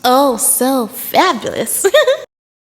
Oh, so fabulous.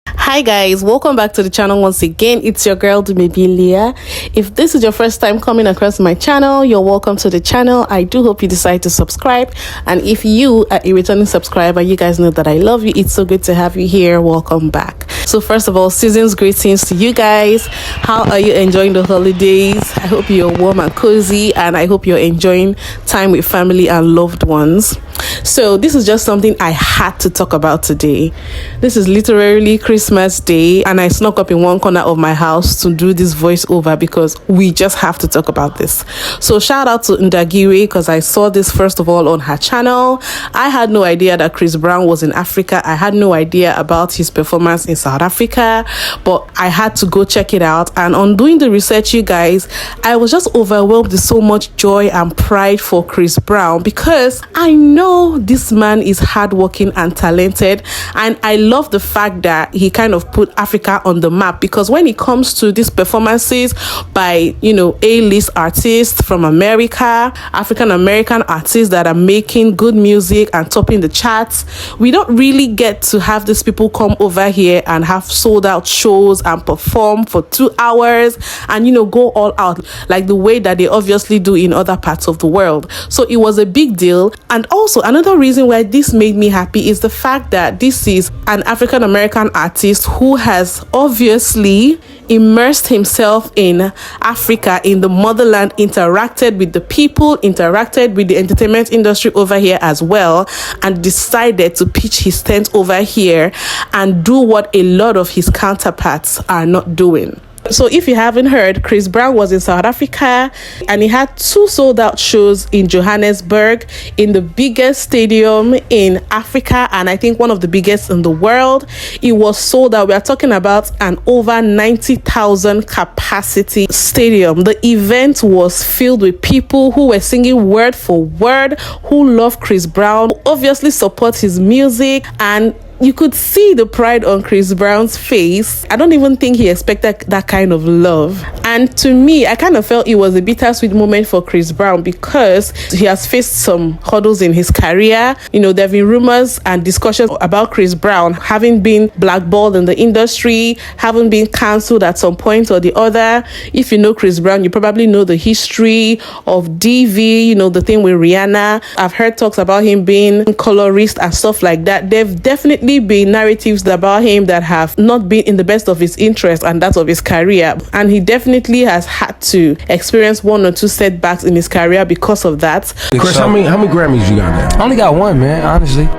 Hi guys, welcome back to the channel once again. It's your girl Dumebi. If this is your first time coming across my channel, you're welcome to the channel. I do hope you decide to subscribe, and if you are a returning subscriber, you guys know that I love you. It's so good to have you here. Welcome back. So first of all, season's greetings to you guys. How are you enjoying the holidays? I hope you're warm and cozy, and I hope you're enjoying time with family and loved ones. So this is just something I had to talk about today. This is literally Christmas Day, and I snuck up in one corner of my house to do this voiceover because we just have to talk about this. So shout out to Ndagire, because I saw this first of all on her channel. I had no idea that Chris Brown was in Africa. I had no idea about his performance in South Africa, but I had to go check it out. And on doing the research, you guys, I was just overwhelmed with so much joy and pride for Chris Brown, because I know this man is hardworking and talented, and I love the fact that he kind of put Africa on the map, because when it comes to these performances by A-list artists from America, African American artists that are making good music and topping the charts, we don't really get to have these people come over here and have sold out shows and perform for 2 hours and go all out like the way that they obviously do in other parts of the world. So it was a big deal. And also another reason why this made me happy is the fact that this is an African American artist who has obviously immersed himself in Africa, in the motherland, interacted with the people, interacted with the entertainment industry over here as well, and decided to pitch his tent over here and do what a lot of his counterparts are not doing. So if you haven't heard, Chris Brown was in South Africa, and he had 2 sold out shows in Johannesburg, in the biggest stadium in Africa, and I think one of the biggest in the world. It was sold out. We are talking about an over 90,000 capacity stadium. The event was filled with people who were singing word for word, who love Chris Brown, obviously support his music, and you could see the pride on Chris Brown's face. I don't even think he expected that kind of love. And to me, I kind of felt it was a bittersweet moment for Chris Brown, because he has faced some hurdles in his career. There have been rumors and discussions about Chris Brown having been blackballed in the industry, having been cancelled at some point or the other. If you know Chris Brown, you probably know the history of DV, the thing with Rihanna. I've heard talks about him being a colorist and stuff like that. They've definitely been narratives about him that have not been in the best of his interest and that of his career, and he definitely has had to experience 1 or 2 setbacks in his career because of that. Chris, how many Grammys you got now? I only got 1, man, honestly. You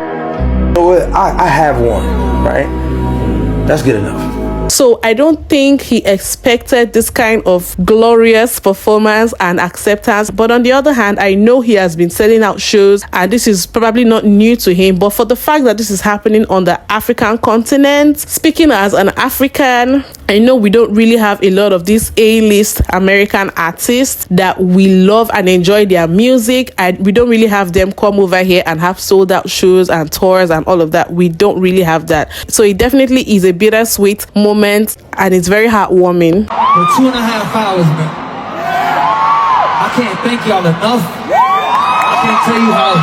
know what? I have 1, right? That's good enough. So I don't think he expected this kind of glorious performance and acceptance. But on the other hand, I know he has been selling out shows, and this is probably not new to him. But for the fact that this is happening on the African continent, speaking as an African, I know we don't really have a lot of these A-list American artists that we love and enjoy their music, and we don't really have them come over here and have sold out shows and tours and all of that. We don't really have that. So it definitely is a bittersweet moment, and it's very heartwarming. For 2.5 hours, man. I can't thank y'all enough. I can't tell you how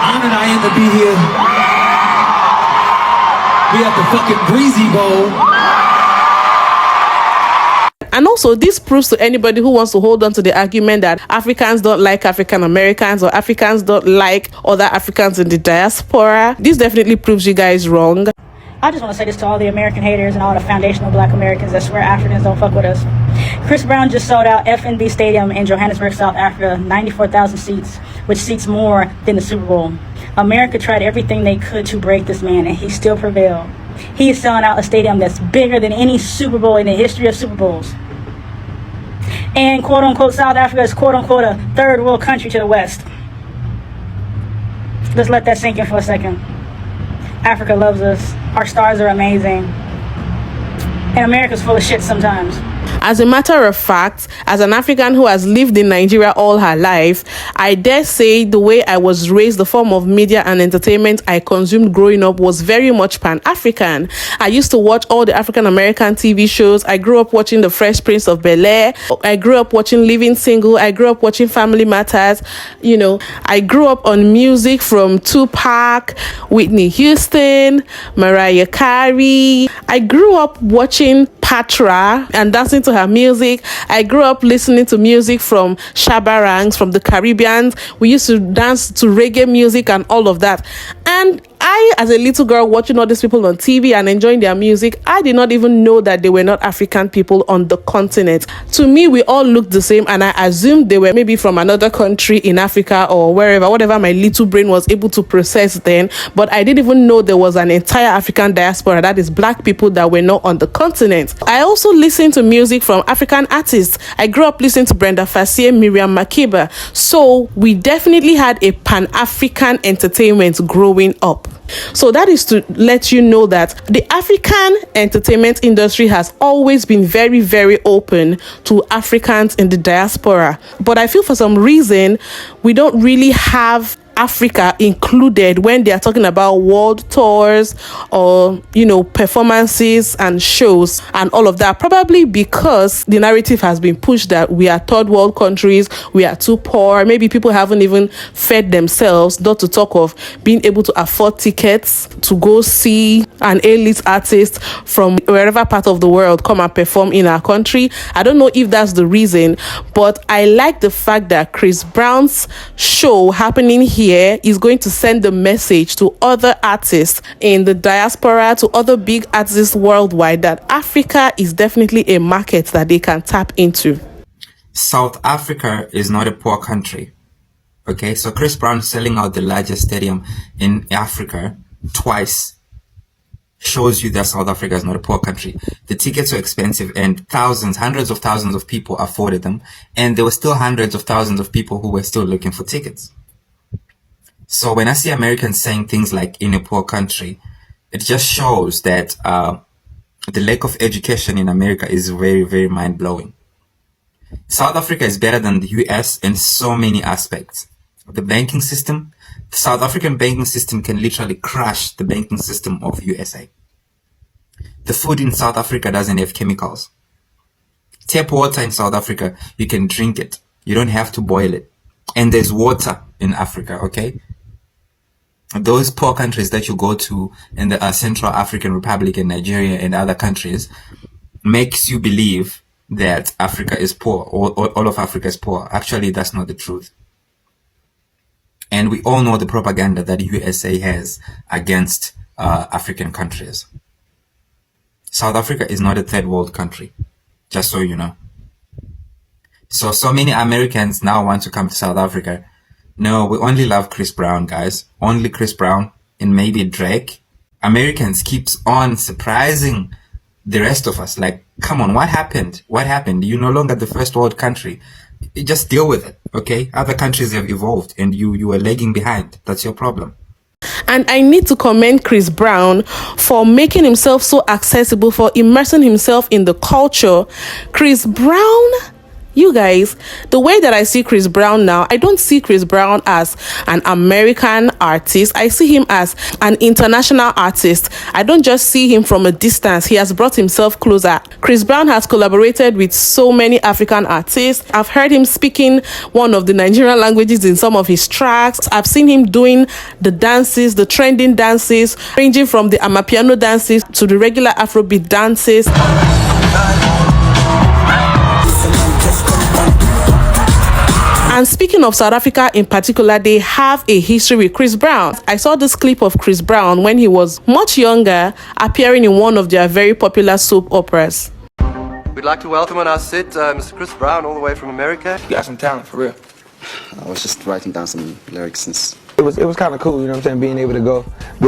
honored I am to be here. We at the fucking Breezy Bowl. And also, this proves to anybody who wants to hold on to the argument that Africans don't like African Americans or Africans don't like other Africans in the diaspora. This definitely proves you guys wrong. I just want to say this to all the American haters and all the foundational black Americans that swear Africans don't fuck with us. Chris Brown just sold out FNB Stadium in Johannesburg, South Africa, 94,000 seats, which seats more than the Super Bowl. America tried everything they could to break this man, and he still prevailed. He is selling out a stadium that's bigger than any Super Bowl in the history of Super Bowls. And quote-unquote South Africa is quote-unquote a third world country to the west. Let's let that sink in for a second. Africa loves us. Our stars are amazing. And America's full of shit sometimes. As a matter of fact, as an African who has lived in Nigeria all her life, I dare say the way I was raised, the form of media and entertainment I consumed growing up was very much Pan-African. I used to watch all the African American TV shows. I grew up watching The Fresh Prince of Bel-Air. I grew up watching Living Single. I grew up watching Family Matters. You know, I grew up on music from Tupac, Whitney Houston, Mariah Carey. I grew up watching Patra and dancing to her music. I grew up listening to music from Shabba Ranks, from the Caribbeans. We used to dance to reggae music and all of that. And I, as a little girl watching all these people on TV and enjoying their music, I did not even know that they were not African people on the continent. To me, we all looked the same, and I assumed they were maybe from another country in Africa or wherever, whatever my little brain was able to process then. But I didn't even know there was an entire African diaspora, that is black people that were not on the continent. I also listened to music from African artists. I grew up listening to Brenda Fassie, Miriam Makeba. So we definitely had a Pan-African entertainment growing up. So that is to let you know that the African entertainment industry has always been very, very open to Africans in the diaspora. But I feel for some reason we don't really have Africa included when they are talking about world tours or, you know, performances and shows and all of that. Probably because the narrative has been pushed that we are third world countries, we are too poor. Maybe people haven't even fed themselves, not to talk of being able to afford tickets to go see an A-list artist from wherever part of the world come and perform in our country. I don't know if that's the reason, but I like the fact that Chris Brown's show happening here is going to send the message to other artists in the diaspora, to other big artists worldwide, that Africa is definitely a market that they can tap into. South Africa is not a poor country. Okay, so Chris Brown selling out the largest stadium in Africa twice shows you that South Africa is not a poor country. The tickets were expensive and thousands, hundreds of thousands of people afforded them, and there were still hundreds of thousands of people who were still looking for tickets. So when I see Americans saying things like in a poor country, it just shows that the lack of education in America is very, very mind-blowing. South Africa is better than the US in so many aspects. The banking system, the South African banking system can literally crush the banking system of USA. The food in South Africa doesn't have chemicals. Tap water in South Africa, you can drink it. You don't have to boil it. And there's water in Africa, okay? Those poor countries that you go to in the Central African Republic and Nigeria and other countries makes you believe that Africa is poor, or all of Africa is poor. Actually, that's not the truth. And we all know the propaganda that USA has against African countries. South Africa is not a third world country, just so you know. So many Americans now want to come to South Africa. No, we only love Chris Brown, guys. Only Chris Brown and maybe Drake. Americans keeps on surprising the rest of us. Like, come on, what happened? What happened? You're no longer the first world country. You just deal with it, okay? Other countries have evolved and you are lagging behind. That's your problem. And I need to commend Chris Brown for making himself so accessible, for immersing himself in the culture. Chris Brown, you guys, the way that I see Chris Brown now, I don't see Chris Brown as an American artist. I see him as an international artist. I don't just see him from a distance. He has brought himself closer. Chris Brown has collaborated with so many African artists. I've heard him speaking one of the Nigerian languages in some of his tracks. I've seen him doing the dances, the trending dances, ranging from the Amapiano dances to the regular Afrobeat dances. And speaking of South Africa in particular, they have a history with Chris Brown. I saw this clip of Chris Brown when he was much younger, appearing in one of their very popular soap operas. We'd like to welcome on our set Mr. Chris Brown, all the way from America. You got some talent, for real. I was just writing down some lyrics since. It was kind of cool, you know what I'm saying, being able to go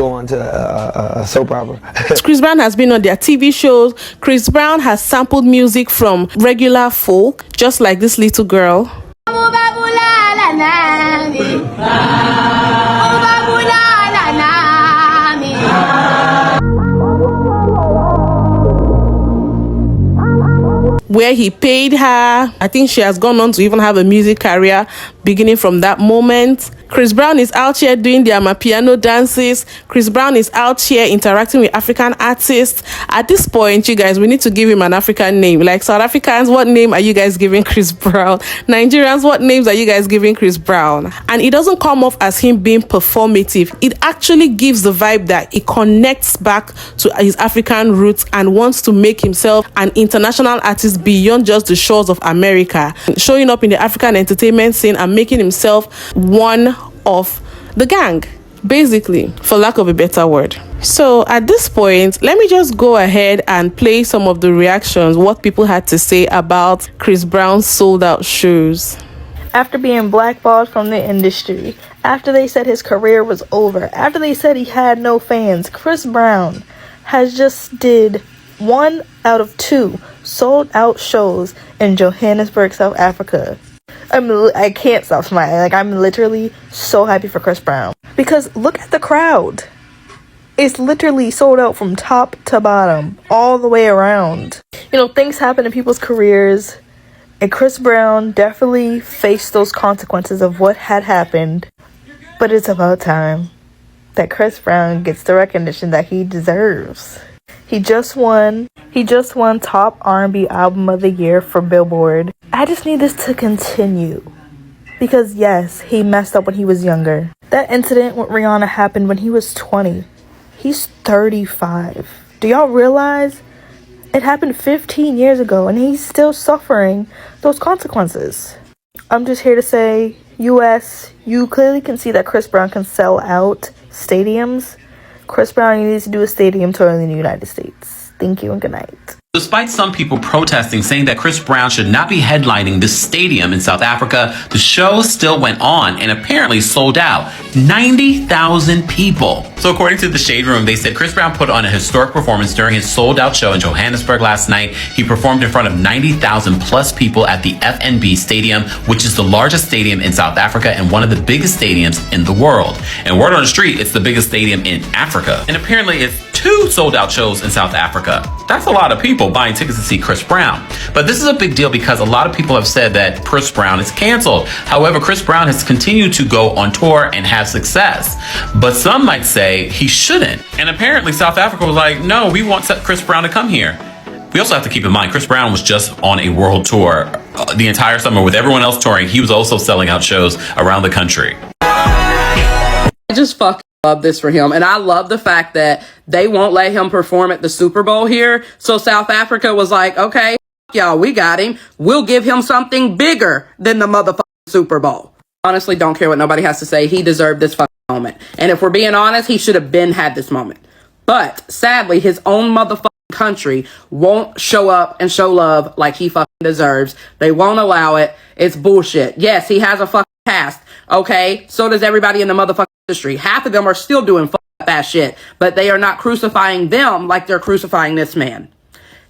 on to a soap opera. Chris Brown has been on their TV shows. Chris Brown has sampled music from regular folk, just like this little girl. where he paid her. I think she has gone on to even have a music career beginning from that moment. Chris Brown is out here doing their Amapiano dances. Chris Brown is out here interacting with African artists. At this point, you guys, we need to give him an African name. Like South Africans, what name are you guys giving Chris Brown? Nigerians, what names are you guys giving Chris Brown? And it doesn't come off as him being performative. It actually gives the vibe that he connects back to his African roots and wants to make himself an international artist beyond just the shores of America, showing up in the African entertainment scene and making himself one of the gang, basically, for lack of a better word. So at this point, let me just go ahead and play some of the reactions, what people had to say about Chris Brown's sold out shows. After being blackballed from the industry, after they said his career was over, after they said he had no fans, Chris Brown has just did 1 out of 2 sold out shows in Johannesburg, South Africa. I can't stop smiling. Like, I'm literally so happy for Chris Brown. Because look at the crowd. It's literally sold out from top to bottom, all the way around. You know, things happen in people's careers, and Chris Brown definitely faced those consequences of what had happened. But it's about time that Chris Brown gets the recognition that he deserves. He just won top R&B album of the year for Billboard. I just need this to continue. Because yes, he messed up when he was younger. That incident with Rihanna happened when he was 20. He's 35. Do y'all realize? It happened 15 years ago and he's still suffering those consequences. I'm just here to say, US, you clearly can see that Chris Brown can sell out stadiums. Chris Brown needs to do a stadium tour in the United States. Thank you and good night. Despite some people protesting, saying that Chris Brown should not be headlining the stadium in South Africa, the show still went on and apparently sold out 90,000 people. So according to the Shade Room, they said Chris Brown put on a historic performance during his sold out show in Johannesburg last night. He performed in front of 90,000 plus people at the FNB Stadium, which is the largest stadium in South Africa and one of the biggest stadiums in the world. And word on the street, it's the biggest stadium in Africa. And apparently it's 2 sold out shows in South Africa. That's a lot of people buying tickets to see Chris Brown. But this is a big deal because a lot of people have said that Chris Brown is canceled. However, Chris Brown has continued to go on tour and have success. But some might say he shouldn't. And apparently South Africa was like, no, we want Chris Brown to come here. We also have to keep in mind, Chris Brown was just on a world tour the entire summer with everyone else touring. He was also selling out shows around the country. I just fucking love this for him. And I love the fact that they won't let him perform at the Super Bowl here. So South Africa was like, okay, y'all, we got him. We'll give him something bigger than the motherfucking Super Bowl. Honestly, don't care what nobody has to say. He deserved this fucking moment. And if we're being honest, he should have been had this moment. But sadly, his own motherfucking country won't show up and show love like he fucking deserves. They won't allow it. It's bullshit. Yes, he has a fucking past. Okay, so does everybody in the motherfucking industry. Half of them are still doing that shit, but they are not crucifying them like they're crucifying this man.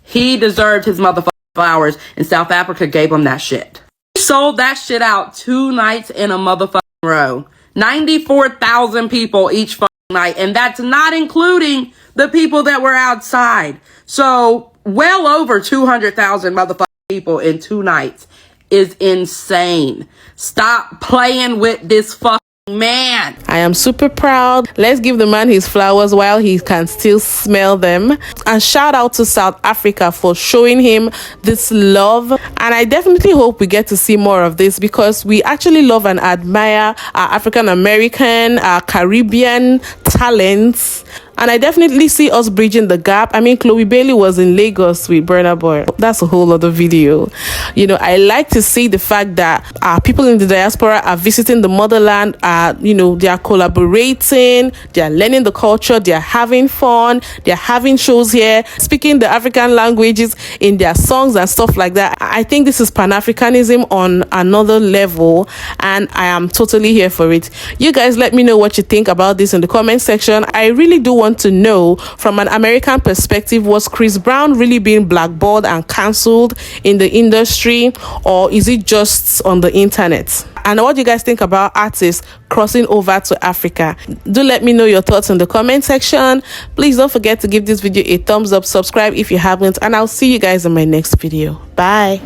He deserved his motherfucking flowers, and South Africa gave him that shit. He sold that shit out 2 nights in a motherfucking row. 94,000 people each fucking night, and that's not including the people that were outside. So, well over 200,000 motherfucking people in 2 nights is insane. Stop playing with this fucking man. I am super proud. Let's give the man his flowers while he can still smell them. And shout out to South Africa for showing him this love. And I definitely hope we get to see more of this because we actually love and admire our African American, our Caribbean talents. And I definitely see us bridging the gap. I mean, Chloe Bailey was in Lagos with Burna Boy. That's a whole other video. You know, I like to see the fact that people in the diaspora are visiting the motherland. You know, they are collaborating. They are learning the culture. They are having fun. They are having shows here, speaking the African languages in their songs and stuff like that. I think this is Pan-Africanism on another level. And I am totally here for it. You guys let me know what you think about this in the comment section. I really do want want to know from an American perspective, was Chris Brown really being blackballed and cancelled in the industry, or is it just on the internet? And what do you guys think about artists crossing over to Africa? Do let me know your thoughts in the comment section. Please don't forget to give this video a thumbs up, subscribe if you haven't, and I'll see you guys in my next video. Bye.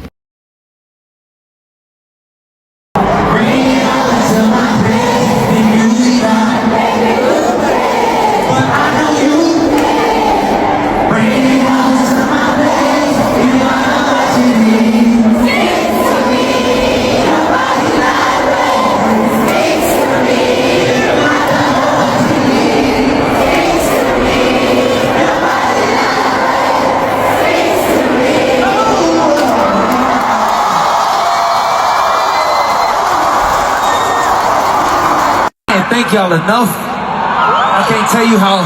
Thank y'all enough. I can't tell you how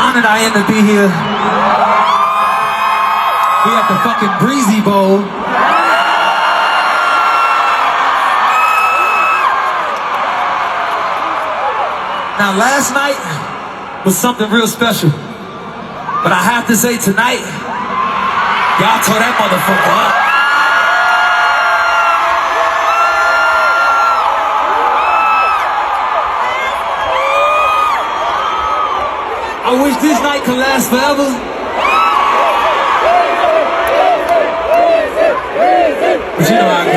honored I am to be here. We at the fucking Breezy Bowl. Now last night was something real special. But I have to say tonight, y'all tore that motherfucker up. I wish this night could last forever. But you know how